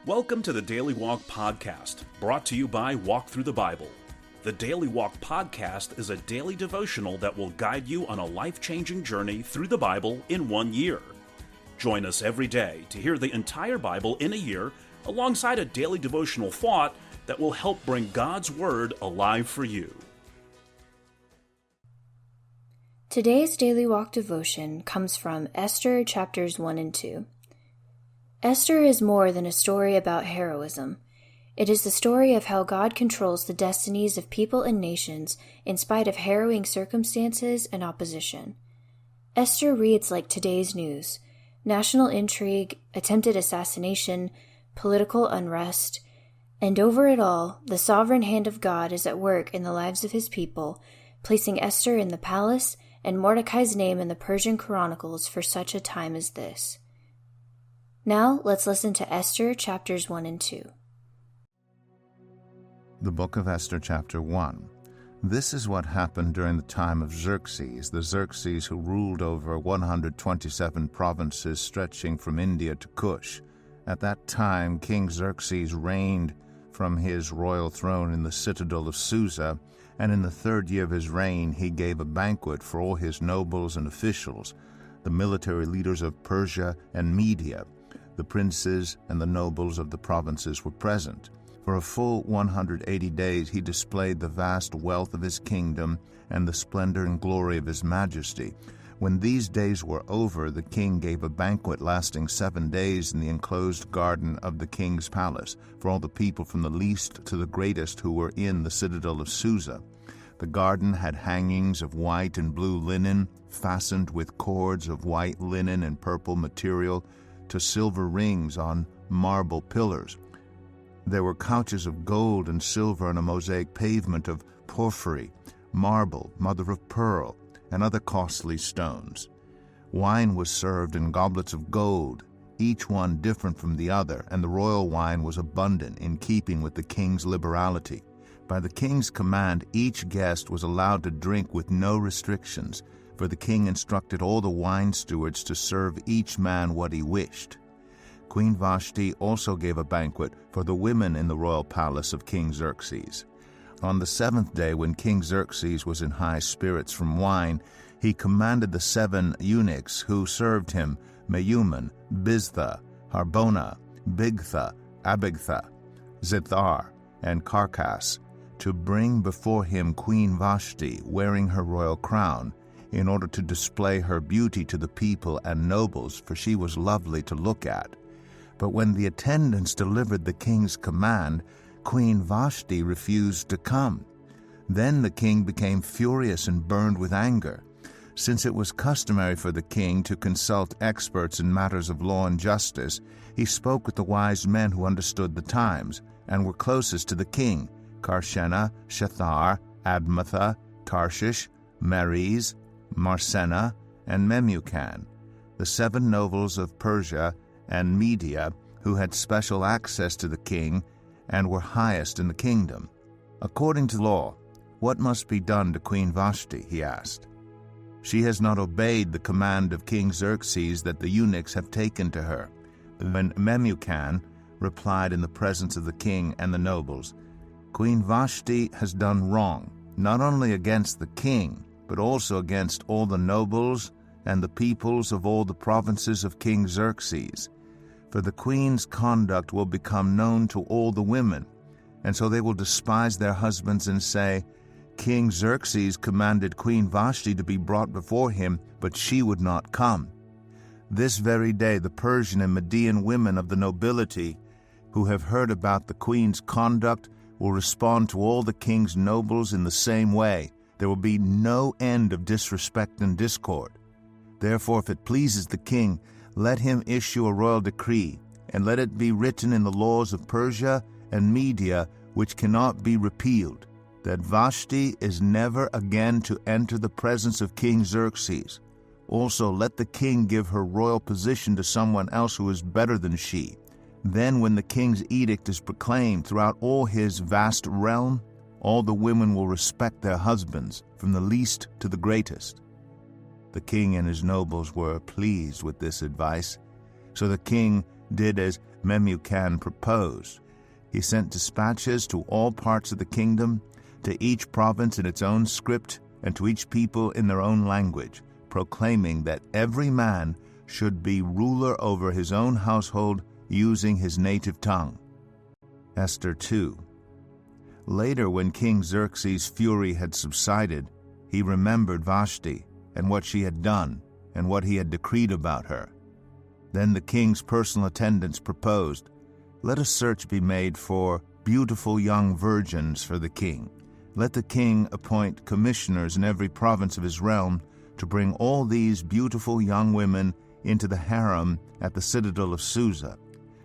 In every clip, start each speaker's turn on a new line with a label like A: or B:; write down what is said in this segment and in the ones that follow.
A: Welcome to the Daily Walk Podcast, brought to you by Walk Thru the Bible. The Daily Walk Podcast is a daily devotional that will guide you on a life-changing journey through the Bible in 1 year. Join us every day to hear the entire Bible in a year, alongside a daily devotional thought that will help bring God's Word alive for you.
B: Today's Daily Walk devotion comes from Esther chapters 1 and 2. Esther is more than a story about heroism. It is the story of how God controls the destinies of people and nations in spite of harrowing circumstances and opposition. Esther reads like today's news: national intrigue, attempted assassination, political unrest, and over it all, the sovereign hand of God is at work in the lives of his people, placing Esther in the palace and Mordecai's name in the Persian chronicles for such a time as this. Now, let's listen to Esther chapters 1 and 2.
C: The book of Esther, chapter 1. This is what happened during the time of Xerxes, the Xerxes who ruled over 127 provinces stretching from India to Cush. At that time, King Xerxes reigned from his royal throne in the citadel of Susa, and in the 3rd year of his reign he gave a banquet for all his nobles and officials, the military leaders of Persia and Media. The princes and the nobles of the provinces were present. For a full 180 days he displayed the vast wealth of his kingdom and the splendor and glory of his majesty. When these days were over, the king gave a banquet lasting 7 days in the enclosed garden of the king's palace, for all the people from the least to the greatest who were in the citadel of Susa. The garden had hangings of white and blue linen, fastened with cords of white linen and purple material to silver rings on marble pillars. There were couches of gold and silver on a mosaic pavement of porphyry, marble, mother of pearl, and other costly stones. Wine was served in goblets of gold, each one different from the other, and the royal wine was abundant, in keeping with the king's liberality. By the king's command, each guest was allowed to drink with no restrictions, for the king instructed all the wine stewards to serve each man what he wished. Queen Vashti also gave a banquet for the women in the royal palace of King Xerxes. On the 7th day, when King Xerxes was in high spirits from wine, he commanded the 7 eunuchs who served him, Mehuman, Biztha, Harbona, Bigtha, Abagtha, Zithar, and Carcass, to bring before him Queen Vashti, wearing her royal crown, in order to display her beauty to the people and nobles, for she was lovely to look at. But when the attendants delivered the king's command, Queen Vashti refused to come. Then the king became furious and burned with anger. Since it was customary for the king to consult experts in matters of law and justice, he spoke with the wise men who understood the times and were closest to the king: Karshena, Shethar, Admatha, Tarshish, Meres, Marsena, and Memucan, the 7 nobles of Persia and Media who had special access to the king and were highest in the kingdom. According to law, what must be done to Queen Vashti? He asked. She has not obeyed the command of King Xerxes that the eunuchs have taken to her. When Memucan replied in the presence of the king and the nobles, Queen Vashti has done wrong, not only against the king, but also against all the nobles and the peoples of all the provinces of King Xerxes. For the queen's conduct will become known to all the women, and so they will despise their husbands and say, King Xerxes commanded Queen Vashti to be brought before him, but she would not come. This very day the Persian and Median women of the nobility, who have heard about the queen's conduct, will respond to all the king's nobles in the same way. There will be no end of disrespect and discord. Therefore, if it pleases the king, let him issue a royal decree, and let it be written in the laws of Persia and Media, which cannot be repealed, that Vashti is never again to enter the presence of King Xerxes. Also, let the king give her royal position to someone else who is better than she. Then, when the king's edict is proclaimed throughout all his vast realm, all the women will respect their husbands, from the least to the greatest. The king and his nobles were pleased with this advice. So the king did as Memucan proposed. He sent dispatches to all parts of the kingdom, to each province in its own script, and to each people in their own language, proclaiming that every man should be ruler over his own household using his native tongue. Esther 2. Later, when King Xerxes' fury had subsided, he remembered Vashti and what she had done and what he had decreed about her. Then the king's personal attendants proposed, "Let a search be made for beautiful young virgins for the king. Let the king appoint commissioners in every province of his realm to bring all these beautiful young women into the harem at the citadel of Susa.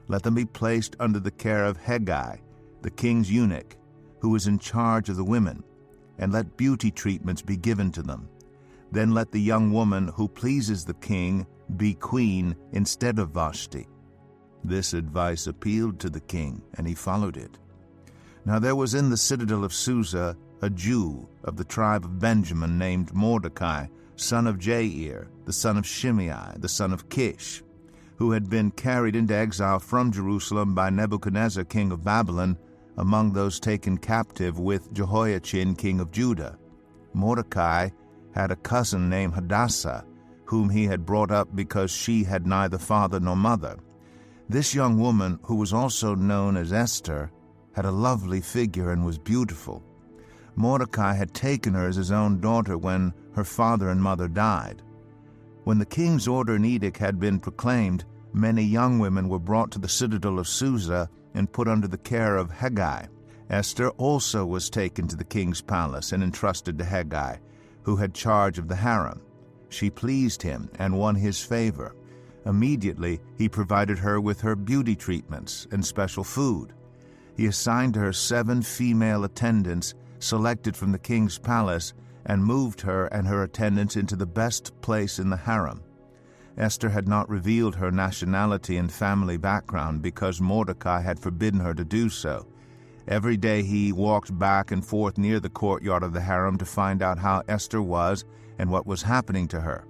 C: Let them be placed under the care of Hegai, the king's eunuch, who is in charge of the women, and let beauty treatments be given to them. Then let the young woman who pleases the king be queen instead of Vashti." This advice appealed to the king, and he followed it. Now there was in the citadel of Susa a Jew of the tribe of Benjamin named Mordecai, son of Jair, the son of Shimei, the son of Kish, who had been carried into exile from Jerusalem by Nebuchadnezzar, king of Babylon, among those taken captive with Jehoiachin, king of Judah. Mordecai had a cousin named Hadassah, whom he had brought up because she had neither father nor mother. This young woman, who was also known as Esther, had a lovely figure and was beautiful. Mordecai had taken her as his own daughter when her father and mother died. When the king's order and edict had been proclaimed, many young women were brought to the citadel of Susa and put under the care of Hegai. Esther also was taken to the king's palace and entrusted to Hegai, who had charge of the harem. She pleased him and won his favor. Immediately he provided her with her beauty treatments and special food. He assigned to her 7 female attendants selected from the king's palace and moved her and her attendants into the best place in the harem. Esther had not revealed her nationality and family background because Mordecai had forbidden her to do so. Every day he walked back and forth near the courtyard of the harem to find out how Esther was and what was happening to her.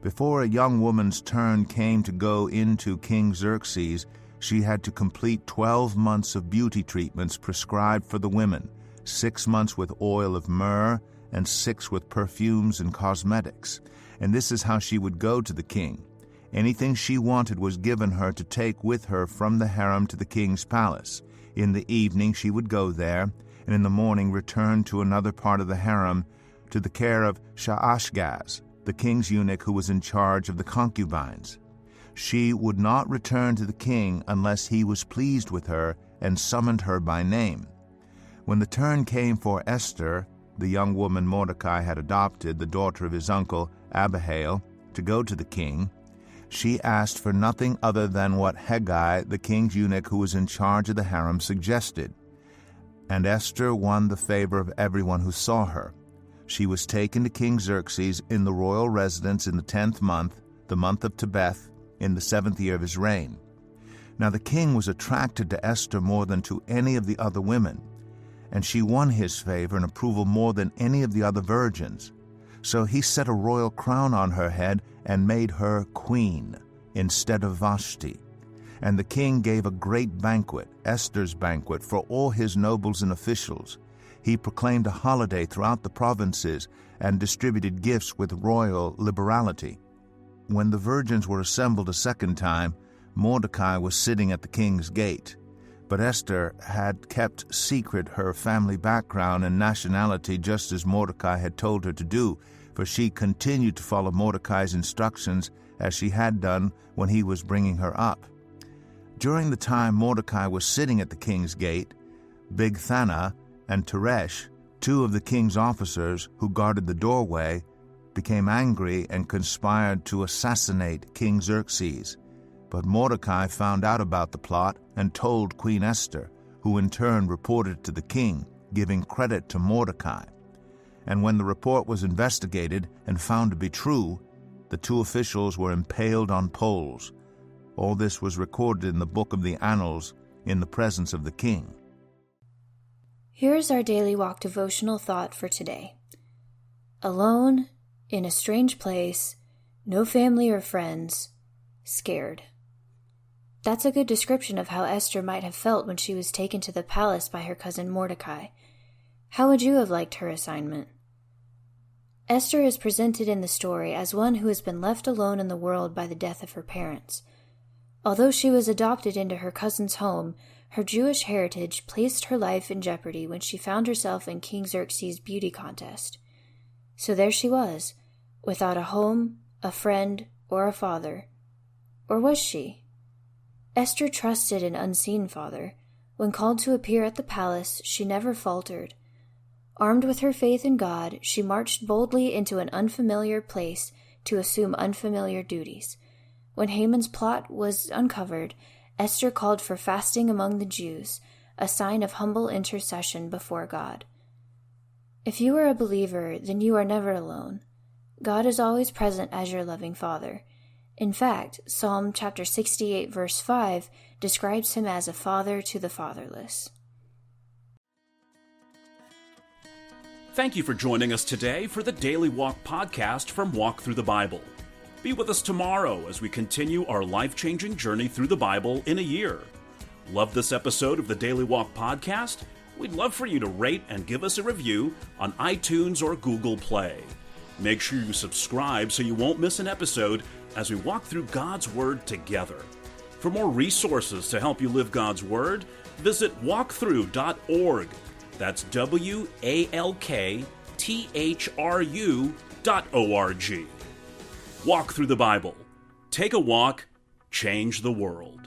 C: Before a young woman's turn came to go into King Xerxes, she had to complete 12 months of beauty treatments prescribed for the women, 6 months with oil of myrrh, and 6 with perfumes and cosmetics. And this is how she would go to the king. Anything she wanted was given her to take with her from the harem to the king's palace. In the evening she would go there, and in the morning return to another part of the harem to the care of Shaashgaz, the king's eunuch who was in charge of the concubines. She would not return to the king unless he was pleased with her and summoned her by name. When the turn came for Esther, the young woman Mordecai had adopted, the daughter of his uncle Abihail, to go to the king, she asked for nothing other than what Hegai, the king's eunuch who was in charge of the harem, suggested. And Esther won the favor of everyone who saw her. She was taken to King Xerxes in the royal residence in the 10th month, the month of Tebeth, in the 7th year of his reign. Now the king was attracted to Esther more than to any of the other women, and she won his favor and approval more than any of the other virgins. So he set a royal crown on her head and made her queen instead of Vashti. And the king gave a great banquet, Esther's banquet, for all his nobles and officials. He proclaimed a holiday throughout the provinces and distributed gifts with royal liberality. When the virgins were assembled a second time, Mordecai was sitting at the king's gate. But Esther had kept secret her family background and nationality just as Mordecai had told her to do, for she continued to follow Mordecai's instructions as she had done when he was bringing her up. During the time Mordecai was sitting at the king's gate, Bigthana and Teresh, 2 of the king's officers who guarded the doorway, became angry and conspired to assassinate King Xerxes. But Mordecai found out about the plot and told Queen Esther, who in turn reported it to the king, giving credit to Mordecai. And when the report was investigated and found to be true, the 2 officials were impaled on poles. All this was recorded in the book of the Annals in the presence of the king.
B: Here is our Daily Walk devotional thought for today. Alone, in a strange place, no family or friends, scared. That's a good description of how Esther might have felt when she was taken to the palace by her cousin Mordecai. How would you have liked her assignment? Esther is presented in the story as one who has been left alone in the world by the death of her parents. Although she was adopted into her cousin's home, her Jewish heritage placed her life in jeopardy when she found herself in King Xerxes' beauty contest. So there she was, without a home, a friend, or a father. Or was she? Esther trusted an unseen father. When called to appear at the palace, she never faltered. Armed with her faith in God, she marched boldly into an unfamiliar place to assume unfamiliar duties. When Haman's plot was uncovered, Esther called for fasting among the Jews, a sign of humble intercession before God. If you are a believer, then you are never alone. God is always present as your loving Father. In fact, Psalm chapter 68, verse 5 describes him as a father to the fatherless.
A: Thank you for joining us today for the Daily Walk podcast from Walk Thru the Bible. Be with us tomorrow as we continue our life-changing journey through the Bible in a year. Love this episode of the Daily Walk podcast? We'd love for you to rate and give us a review on iTunes or Google Play. Make sure you subscribe so you won't miss an episode as we walk through God's Word together. For more resources to help you live God's Word, visit walkthru.org. That's WALKTHRU.org. Walk through the Bible. Take a walk, change the world.